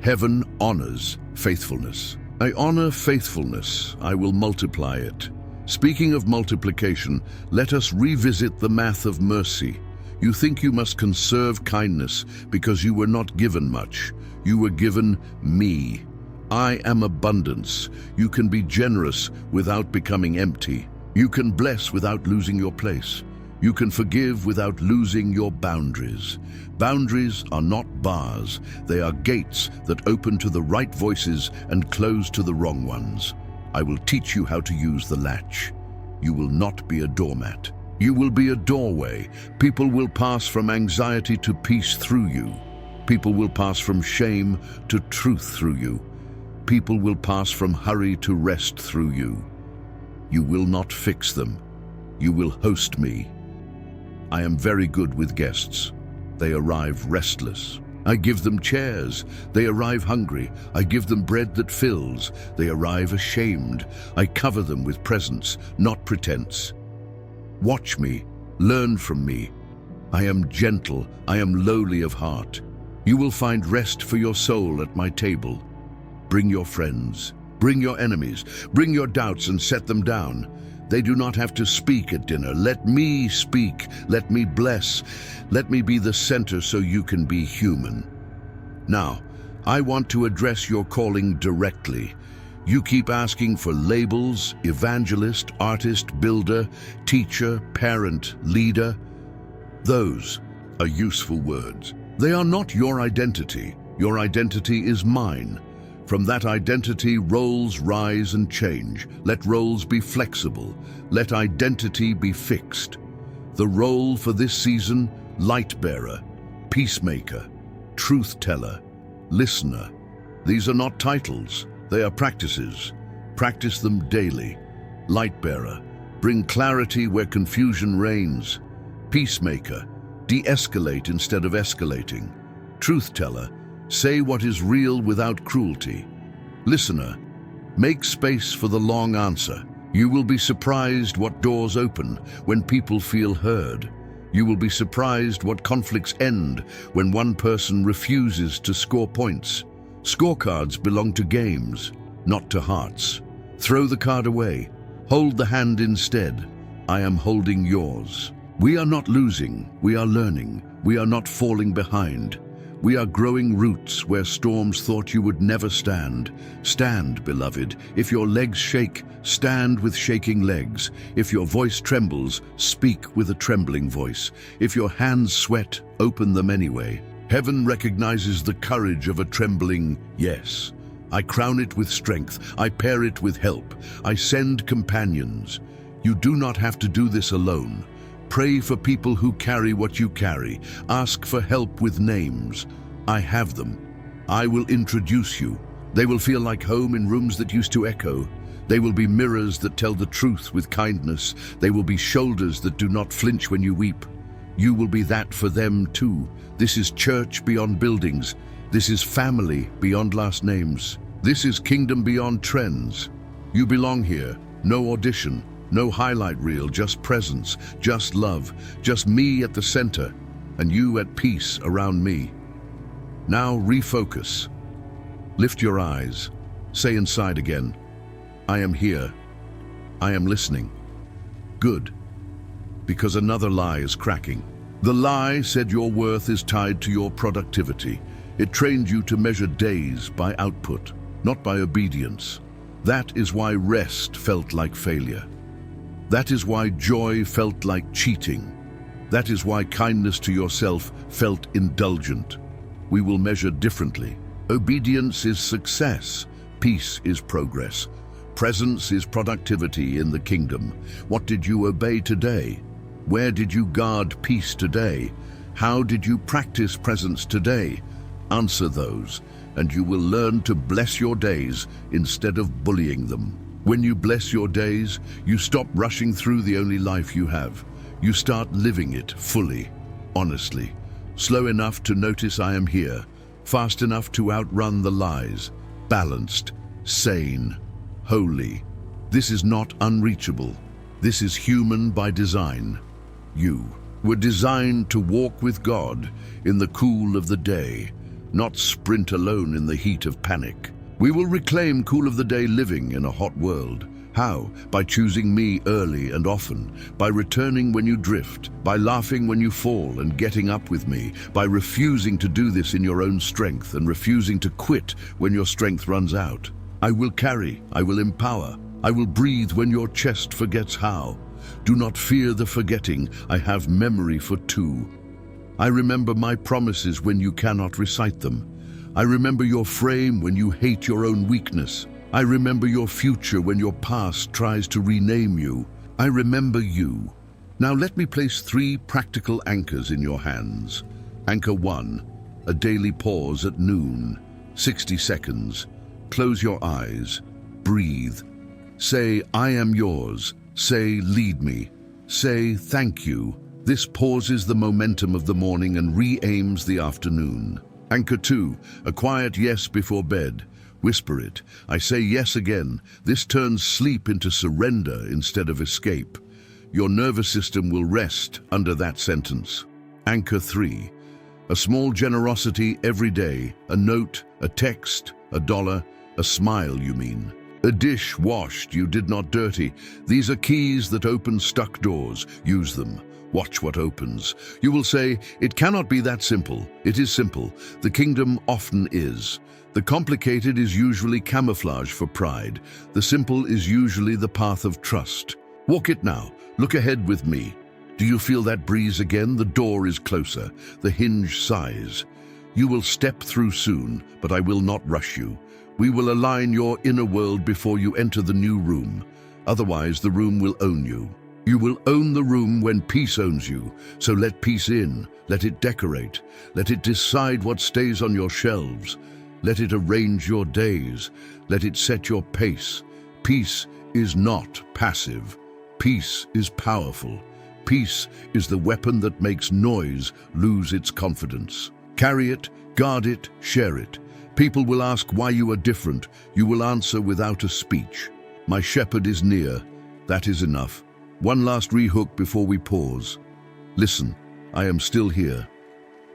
Heaven honors faithfulness. I honor faithfulness. I will multiply it. Speaking of multiplication, let us revisit the math of mercy. You think you must conserve kindness because you were not given much. You were given me. I am abundance. You can be generous without becoming empty. You can bless without losing your place. You can forgive without losing your boundaries. Boundaries are not bars. They are gates that open to the right voices and close to the wrong ones. I will teach you how to use the latch. You will not be a doormat. You will be a doorway. People will pass from anxiety to peace through you. People will pass from shame to truth through you. People will pass from hurry to rest through you. You will not fix them. You will host me. I am very good with guests. They arrive restless. I give them chairs. They arrive hungry. I give them bread that fills. They arrive ashamed. I cover them with presence, not pretense. Watch me. Learn from me. I am gentle. I am lowly of heart. You will find rest for your soul at my table. Bring your friends. Bring your enemies. Bring your doubts and set them down. They do not have to speak at dinner. Let me speak. Let me bless. Let me be the center so you can be human. Now, I want to address your calling directly. You keep asking for labels: evangelist, artist, builder, teacher, parent, leader. Those are useful words. They are not your identity. Your identity is mine. From that identity, roles rise and change. Let roles be flexible. Let identity be fixed. The role for this season: light bearer, peacemaker, truth teller, listener. These are not titles. They are practices. Practice them daily. Light bearer, bring clarity where confusion reigns. Peacemaker, de-escalate instead of escalating. Truth teller, say what is real without cruelty. Listener, make space for the long answer. You will be surprised what doors open when people feel heard. You will be surprised what conflicts end when one person refuses to score points. Scorecards belong to games, not to hearts. Throw the card away. Hold the hand instead. I am holding yours. We are not losing. We are learning. We are not falling behind. We are growing roots where storms thought you would never stand. Stand, beloved. If your legs shake, stand with shaking legs. If your voice trembles, speak with a trembling voice. If your hands sweat, open them anyway. Heaven recognizes the courage of a trembling yes. I crown it with strength. I pair it with help. I send companions. You do not have to do this alone. Pray for people who carry what you carry. Ask for help with names. I have them. I will introduce you. They will feel like home in rooms that used to echo. They will be mirrors that tell the truth with kindness. They will be shoulders that do not flinch when you weep. You will be that for them too. This is church beyond buildings. This is family beyond last names. This is kingdom beyond trends. You belong here. No audition. No highlight reel, just presence, just love, just me at the center, and you at peace around me. Now refocus. Lift your eyes. Say inside again, I am here. I am listening. Good. Because another lie is cracking. The lie said your worth is tied to your productivity. It trained you to measure days by output, not by obedience. That is why rest felt like failure. That is why joy felt like cheating. That is why kindness to yourself felt indulgent. We will measure differently. Obedience is success. Peace is progress. Presence is productivity in the kingdom. What did you obey today? Where did you guard peace today? How did you practice presence today? Answer those, and you will learn to bless your days instead of bullying them. When you bless your days, you stop rushing through the only life you have. You start living it fully, honestly, slow enough to notice I am here, fast enough to outrun the lies, balanced, sane, holy. This is not unreachable. This is human by design. You were designed to walk with God in the cool of the day, not sprint alone in the heat of panic. We will reclaim cool of the day living in a hot world. How? By choosing me early and often, by returning when you drift, by laughing when you fall and getting up with me, by refusing to do this in your own strength and refusing to quit when your strength runs out. I will carry, I will empower, I will breathe when your chest forgets how. Do not fear the forgetting, I have memory for two. I remember my promises when you cannot recite them. I remember your frame when you hate your own weakness. I remember your future when your past tries to rename you. I remember you. Now let me place 3 practical anchors in your hands. Anchor 1, a daily pause at noon, 60 seconds. Close your eyes, breathe. Say, I am yours. Say, lead me. Say, thank you. This pauses the momentum of the morning and re-aims the afternoon. Anchor 2, a quiet yes before bed. Whisper it. I say yes again. This turns sleep into surrender instead of escape. Your nervous system will rest under that sentence. Anchor 3, a small generosity every day. A note, a text, $1, a smile, you mean. A dish washed you did not dirty. These are keys that open stuck doors. Use them. Watch what opens. You will say, it cannot be that simple. It is simple. The kingdom often is. The complicated is usually camouflage for pride. The simple is usually the path of trust. Walk it now. Look ahead with me. Do you feel that breeze again? The door is closer. The hinge sighs. You will step through soon, but I will not rush you. We will align your inner world before you enter the new room. Otherwise, the room will own you. You will own the room when peace owns you. So let peace in. Let it decorate. Let it decide what stays on your shelves. Let it arrange your days. Let it set your pace. Peace is not passive. Peace is powerful. Peace is the weapon that makes noise lose its confidence. Carry it, guard it, share it. People will ask why you are different. You will answer without a speech. My shepherd is near. That is enough. One last rehook before we pause. Listen, I am still here.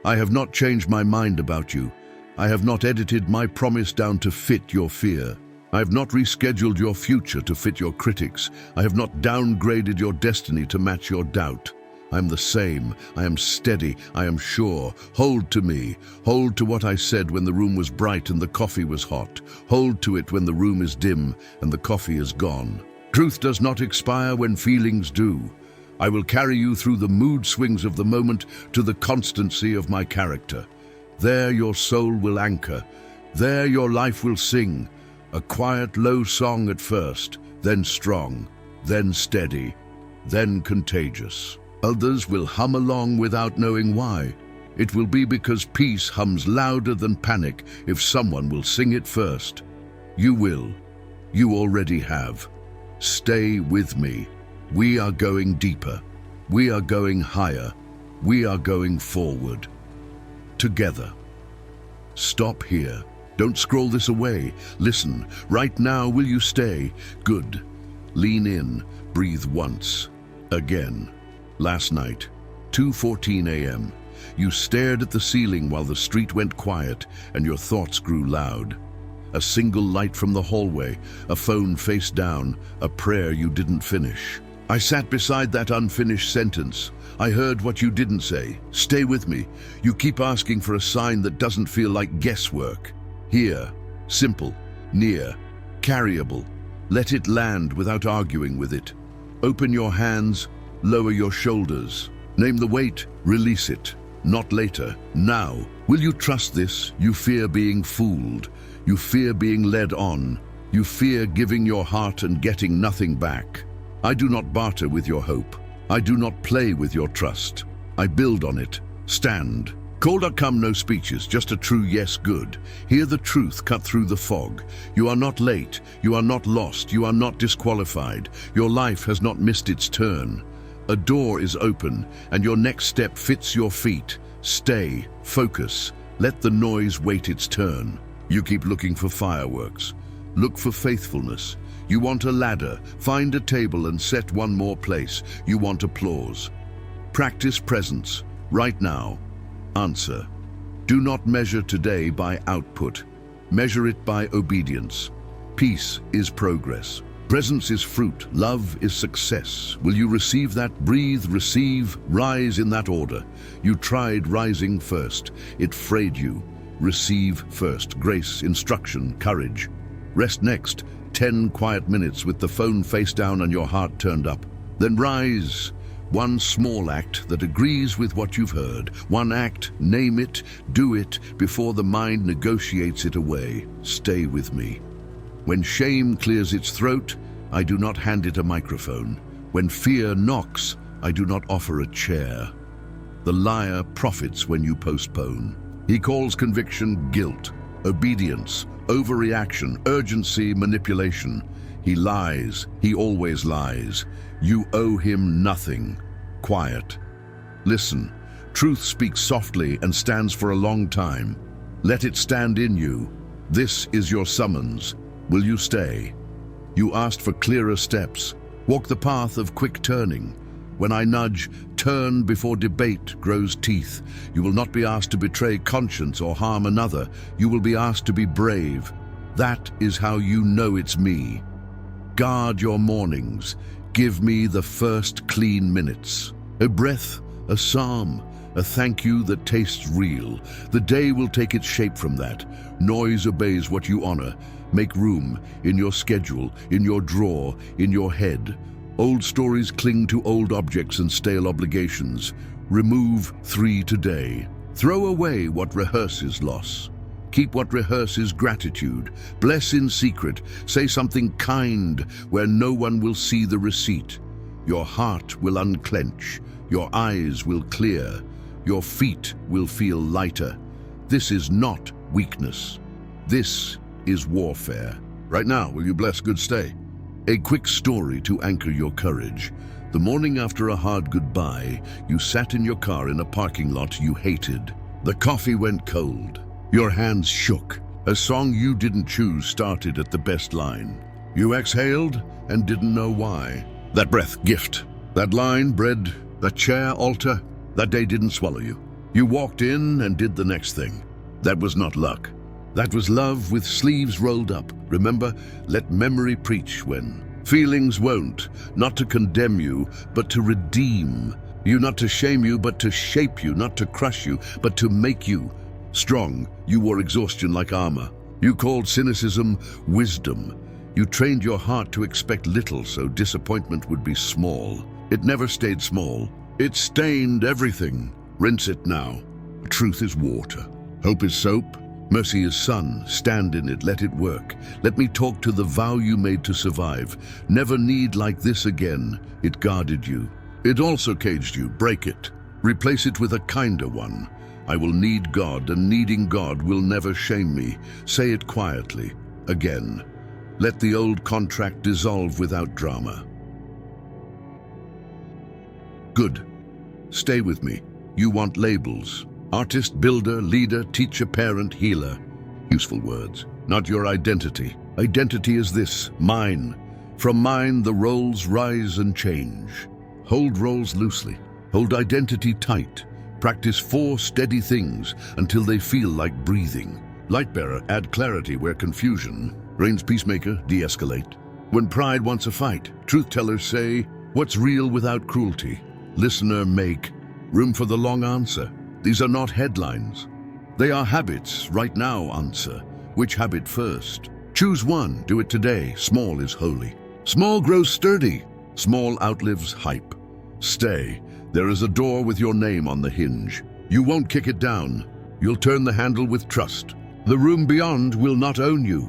I have not changed my mind about you. I have not edited my promise down to fit your fear. I have not rescheduled your future to fit your critics. I have not downgraded your destiny to match your doubt. I am the same. I am steady. I am sure. Hold to me. Hold to what I said when the room was bright and the coffee was hot. Hold to it when the room is dim and the coffee is gone. Truth does not expire when feelings do. I will carry you through the mood swings of the moment to the constancy of my character. There your soul will anchor. There your life will sing. A quiet, low song at first, then strong, then steady, then contagious. Others will hum along without knowing why. It will be because peace hums louder than panic if someone will sing it first. You will. You already have. Stay with me. We are going deeper. We are going higher. We are going forward. Together. Stop here. Don't scroll this away. Listen. Right now, will you stay? Good. Lean in. Breathe once. Again. Last night, 2:14 a.m., you stared at the ceiling while the street went quiet and your thoughts grew loud. A single light from the hallway, a phone face down, a prayer you didn't finish. I sat beside that unfinished sentence. I heard what you didn't say. Stay with me. You keep asking for a sign that doesn't feel like guesswork. Here, simple, near, carryable. Let it land without arguing with it. Open your hands, lower your shoulders. Name the weight, release it. Not later, now. Will you trust this? You fear being fooled. You fear being led on. You fear giving your heart and getting nothing back. I do not barter with your hope. I do not play with your trust. I build on it. Stand. Cold come no speeches, just a true yes good. Hear the truth cut through the fog. You are not late, you are not lost, you are not disqualified. Your life has not missed its turn. A door is open, and your next step fits your feet. Stay, focus, let the noise wait its turn. You keep looking for fireworks. Look for faithfulness. You want a ladder, find a table and set one more place. You want applause. Practice presence, right now. Answer. Do not measure today by output. Measure it by obedience. Peace is progress. Presence is fruit. Love is success. Will you receive that? Breathe, receive, rise in that order. You tried rising first. It frayed you. Receive first. Grace, instruction, courage. Rest next. 10 quiet minutes with the phone face down and your heart turned up. Then rise. One small act that agrees with what you've heard. One act, name it, do it, before the mind negotiates it away. Stay with me. When shame clears its throat, I do not hand it a microphone. When fear knocks, I do not offer a chair. The liar profits when you postpone. He calls conviction guilt, obedience, overreaction, urgency, manipulation. He lies. He always lies. You owe him nothing. Quiet. Listen. Truth speaks softly and stands for a long time. Let it stand in you. This is your summons. Will you stay? You asked for clearer steps. Walk the path of quick turning. When I nudge, turn before debate grows teeth. You will not be asked to betray conscience or harm another. You will be asked to be brave. That is how you know it's me. Guard your mornings. Give me the first clean minutes. A breath, a psalm, a thank you that tastes real. The day will take its shape from that. Noise obeys what you honor. Make room in your schedule, in your drawer, in your head. Old stories cling to old objects and stale obligations. Remove 3 today. Throw away what rehearses loss. Keep what rehearses gratitude. Bless in secret. Say something kind where no one will see the receipt. Your heart will unclench. Your eyes will clear. Your feet will feel lighter. This is not weakness. This is warfare. Right now, will you bless good stay? A quick story to anchor your courage. The morning after a hard goodbye, you sat in your car in a parking lot you hated. The coffee went cold. Your hands shook. A song you didn't choose started at the best line. You exhaled and didn't know why. That breath, gift. That line, bread. That chair, altar. That day didn't swallow you. You walked in and did the next thing. That was not luck. That was love with sleeves rolled up. Remember, let memory preach when feelings won't. Not to condemn you, but to redeem. You, not to shame you, but to shape you. Not to crush you, but to make you. Strong, you wore exhaustion like armor. You called cynicism wisdom. You trained your heart to expect little so disappointment would be small. It never stayed small. It stained everything. Rinse it now. Truth is water. Hope is soap. Mercy is sun. Stand in it. Let it work. Let me talk to the vow you made to survive. Never need like this again. It guarded you. It also caged you. Break it. Replace it with a kinder one. I will need God, and needing God will never shame me. Say it quietly. Again. Let the old contract dissolve without drama. Good. Stay with me. You want labels. Artist, builder, leader, teacher, parent, healer. Useful words. Not your identity. Identity is this, mine. From mine, the roles rise and change. Hold roles loosely. Hold identity tight. Practice 4 steady things until they feel like breathing. Lightbearer, add clarity where confusion. Reigns peacemaker, de-escalate. When pride wants a fight, truth-tellers say, what's real without cruelty? Listener, make room for the long answer. These are not headlines. They are habits. Right now, answer. Which habit first? Choose one. Do it today. Small is holy. Small grows sturdy. Small outlives hype. Stay. There is a door with your name on the hinge. You won't kick it down. You'll turn the handle with trust. The room beyond will not own you.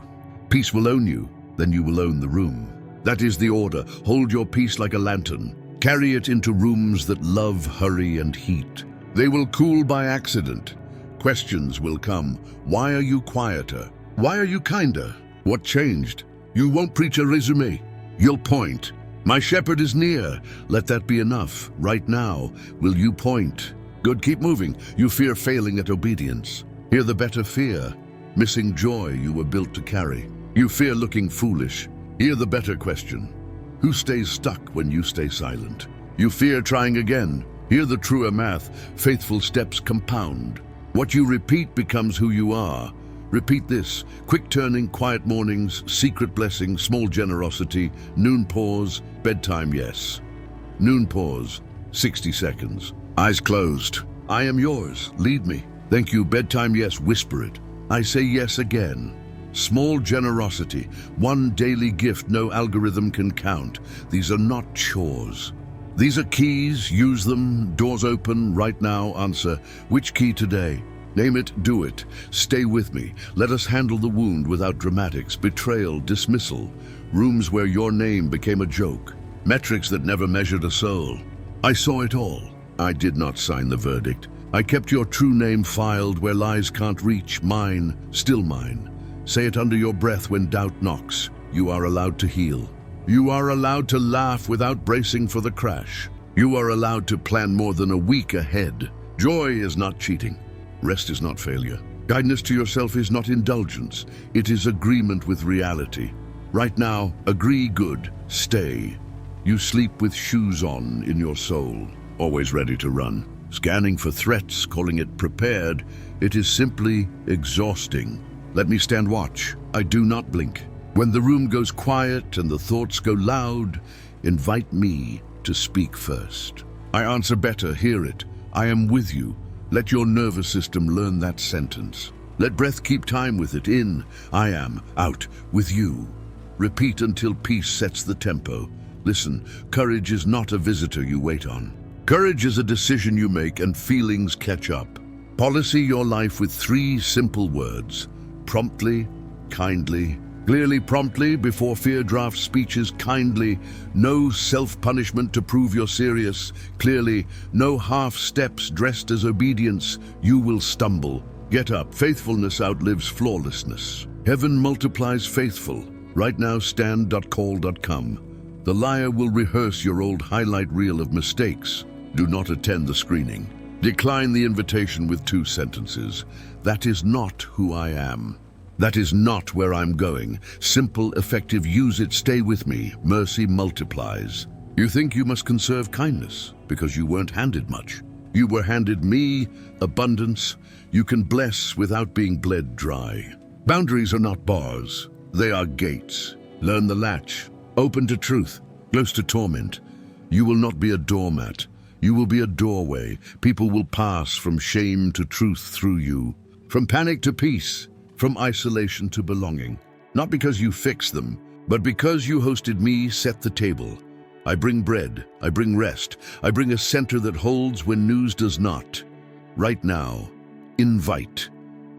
Peace will own you. then you will own the room. That is the order. Hold your peace like a lantern. Carry it into rooms that love hurry and heat. They will cool by accident. Questions will come. Why are you quieter? Why are you kinder? What changed? You won't preach a resume. You'll point. My shepherd is near. Let that be enough. Right now, will you point? Good, keep moving. You fear failing at obedience. Hear the better fear. Missing joy you were built to carry. You fear looking foolish. Hear the better question. Who stays stuck when you stay silent? You fear trying again. Hear the truer math. Faithful steps compound. What you repeat becomes who you are. Repeat this. Quick turning, quiet mornings, secret blessing, small generosity, noon pause, bedtime yes. Noon pause, 60 seconds. Eyes closed. I am yours. Lead me. Thank you. Bedtime yes. Whisper it. I say yes again. Small generosity, one daily gift no algorithm can count. These are not chores. These are keys, use them, doors open, right now, answer. Which key today? Name it, do it. Stay with me. Let us handle the wound without dramatics, betrayal, dismissal. Rooms where your name became a joke. Metrics that never measured a soul. I saw it all. I did not sign the verdict. I kept your true name filed where lies can't reach. Mine, still mine. Say it under your breath when doubt knocks. You are allowed to heal. You are allowed to laugh without bracing for the crash. You are allowed to plan more than a week ahead. Joy is not cheating. Rest is not failure. Kindness to yourself is not indulgence. It is agreement with reality. Right now, agree good, stay. You sleep with shoes on in your soul, always ready to run. Scanning for threats, calling it prepared, it is simply exhausting. Let me stand watch. I do not blink. When the room goes quiet and the thoughts go loud, invite me to speak first. I answer better, hear it. I am with you. Let your nervous system learn that sentence. Let breath keep time with it. In, I am, out, with you. Repeat until peace sets the tempo. Listen, courage is not a visitor you wait on. Courage is a decision you make and feelings catch up. Policy your life with 3 simple words. Promptly, kindly, clearly. Promptly, before fear drafts speeches. Kindly, no self-punishment to prove you're serious. Clearly, no half steps dressed as obedience. You will stumble. Get up. Faithfulness outlives flawlessness. Heaven multiplies faithful. Right now, stand.call.com. The liar will rehearse your old highlight reel of mistakes. Do not attend the screening. Decline the invitation with 2 sentences. That is not who I am. That is not where I'm going. Simple, effective, use it, stay with me. Mercy multiplies. You think you must conserve kindness because you weren't handed much. You were handed me, abundance. You can bless without being bled dry. Boundaries are not bars. They are gates. Learn the latch. Open to truth, close to torment. You will not be a doormat. You will be a doorway. People will pass from shame to truth through you. From panic to peace, from isolation to belonging. Not because you fix them, but because you hosted me, set the table. I bring bread, I bring rest, I bring a center that holds when news does not. Right now, invite.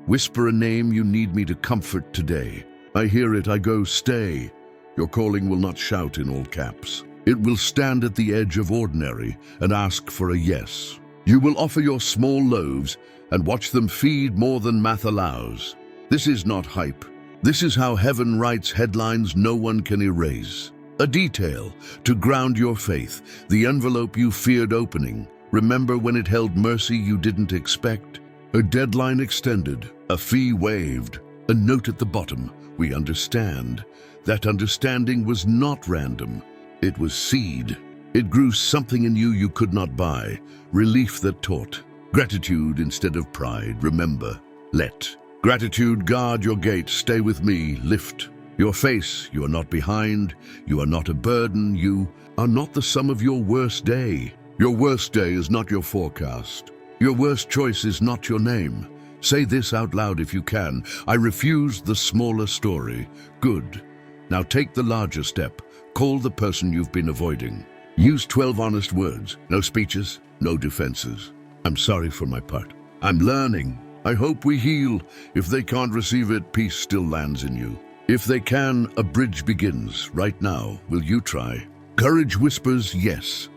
Whisper a name you need me to comfort today. I hear it, I go, stay. Your calling will not shout in all caps. It will stand at the edge of ordinary and ask for a yes. You will offer your small loaves and watch them feed more than math allows. This is not hype. This is how heaven writes headlines no one can erase. A detail to ground your faith, the envelope you feared opening. Remember when it held mercy you didn't expect? A deadline extended, a fee waived, a note at the bottom. We understand. That understanding was not random. It was seed. It grew something in you you could not buy. Relief that taught. Gratitude instead of pride. Remember, let gratitude guard your gate. Stay with me. Lift your face. You are not behind. You are not a burden. You are not the sum of your worst day. Your worst day is not your forecast. Your worst choice is not your name. Say this out loud if you can. I refuse the smaller story. Good. Now take the larger step. Call the person you've been avoiding. Use 12 honest words. No speeches, no defenses. I'm sorry for my part. I'm learning. I hope we heal. If they can't receive it, peace still lands in you. If they can, a bridge begins right now. Will you try? Courage whispers yes.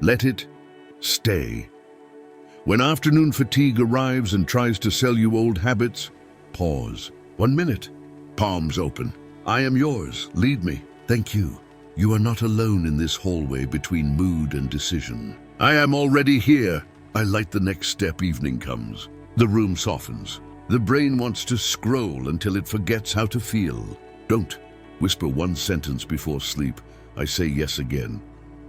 Let it stay. When afternoon fatigue arrives and tries to sell you old habits, pause. 1 minute. Palms open. I am yours. Lead me. Thank you. You are not alone in this hallway between mood and decision. I am already here. I light the next step. Evening comes. The room softens. The brain wants to scroll until it forgets how to feel. Don't. Whisper one sentence before sleep. I say yes again.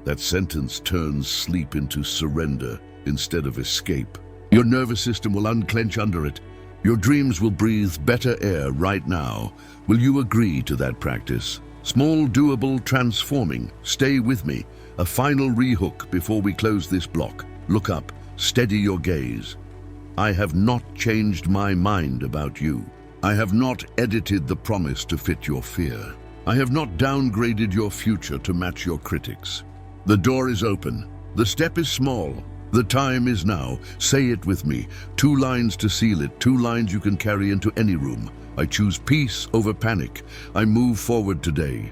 That sentence turns sleep into surrender instead of escape. Your nervous system will unclench under it. Your dreams will breathe better air right now. Will you agree to that practice? Small, doable, transforming. Stay with me. A final rehook before we close this block. Look up. Steady your gaze. I have not changed my mind about you. I have not edited the promise to fit your fear. I have not downgraded your future to match your critics. The door is open. The step is small. The time is now. Say it with me. 2 lines to seal it. 2 lines you can carry into any room. I choose peace over panic. I move forward today.